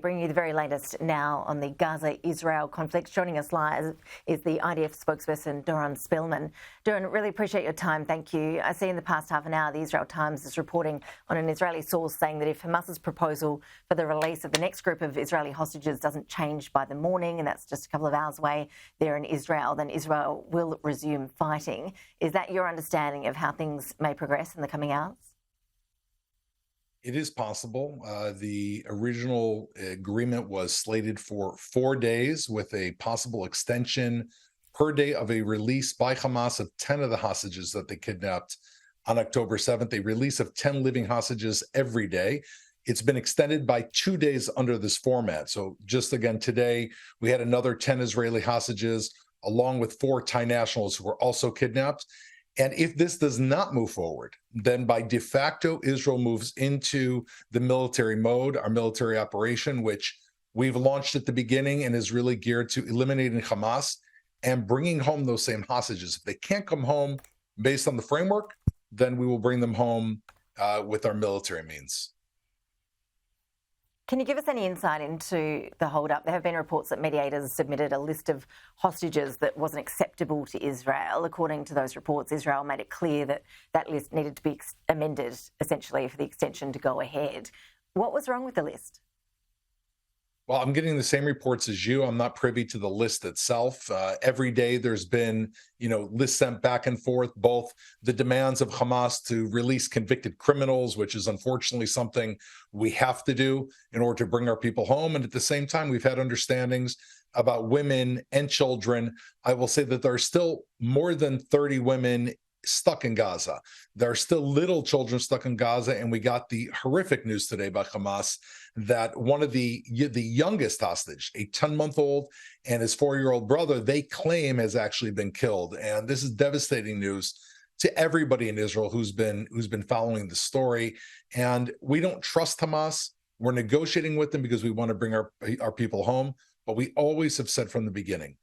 Bringing you the very latest now on the Gaza-Israel conflict. Joining us live is the IDF spokesperson, Doron Spielman. Doron, really appreciate your time. Thank you. I see in the past half an hour, the Israel Times is reporting on an Israeli source saying that if Hamas's proposal for the release of the next group of Israeli hostages doesn't change by the morning, and that's just a couple of hours away there in Israel, then Israel will resume fighting. Is that your understanding of how things may progress in the coming hours? It is possible. The original agreement was slated for 4 days with a possible extension per day of a release by Hamas of 10 of the hostages that they kidnapped on October 7th, a release of 10 living hostages every day. It's been extended by 2 days under this format. So just again, today, we had another 10 Israeli hostages, along with 4 Thai nationals who were also kidnapped. And if this does not move forward, then by de facto, Israel moves into the military mode, our military operation, which we've launched at the beginning and is really geared to eliminating Hamas and bringing home those same hostages. If they can't come home based on the framework, then we will bring them home with our military means. Can you give us any insight into the hold-up? There have been reports that mediators submitted a list of hostages that wasn't acceptable to Israel. According to those reports, Israel made it clear that that list needed to be amended, essentially, for the extension to go ahead. What was wrong with the list? Well, I'm getting the same reports as you. I'm not privy to the list itself. Every day there's been, lists sent back and forth, both the demands of Hamas to release convicted criminals, which is unfortunately something we have to do in order to bring our people home. And at the same time, we've had understandings about women and children. I will say that there are still more than 30 women stuck in Gaza. There are still little children stuck in Gaza, and we got the horrific news today by Hamas that one of the youngest hostage, a 10-month-old and his 4-year-old brother, they claim has actually been killed. And this is devastating news to everybody in Israel who's been following the story. And we don't trust Hamas. We're negotiating with them because we want to bring our people home. But we always have said from the beginning,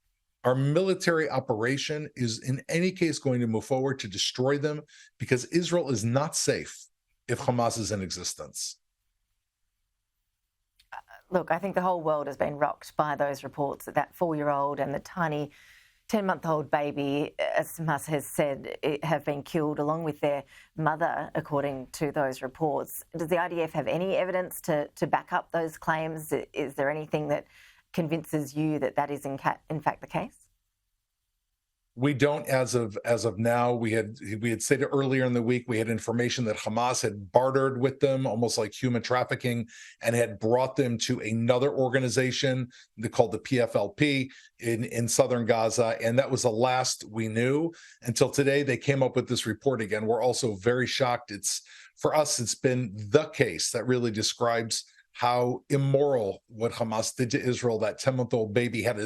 our military operation is in any case going to move forward to destroy them because Israel is not safe if Hamas is in existence. Look, I think the whole world has been rocked by those reports that 4-year-old and the tiny 10-month-old baby, as Hamas has said, have been killed along with their mother, according to those reports. Does the IDF have any evidence to back up those claims? Is there anything that convinces you that that is in fact the case? We don't, as of now. We had stated earlier in the week we had information that Hamas had bartered with them, almost like human trafficking, and had brought them to another organization called the PFLP in southern Gaza, and that was the last we knew until today. They came up with this report again. We're also very shocked. For us, it's been the case that really describes how immoral what Hamas did to Israel. That 10-month-old baby had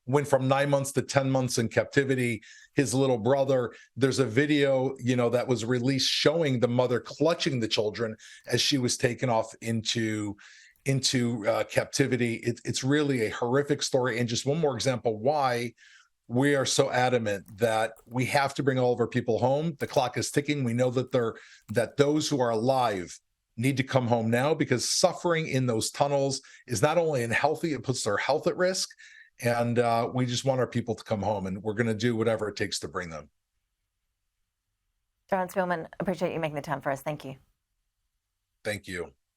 went from 9 months to 10 months in captivity. His little brother, there's a video, that was released showing the mother clutching the children as she was taken off into captivity. It's really a horrific story. And just one more example why we are so adamant that we have to bring all of our people home. The clock is ticking. We know that those who are alive need to come home now because suffering in those tunnels is not only unhealthy, it puts their health at risk. And we just want our people to come home, and we're going to do whatever it takes to bring them. Doron Spielman, appreciate you making the time for us. Thank you. Thank you.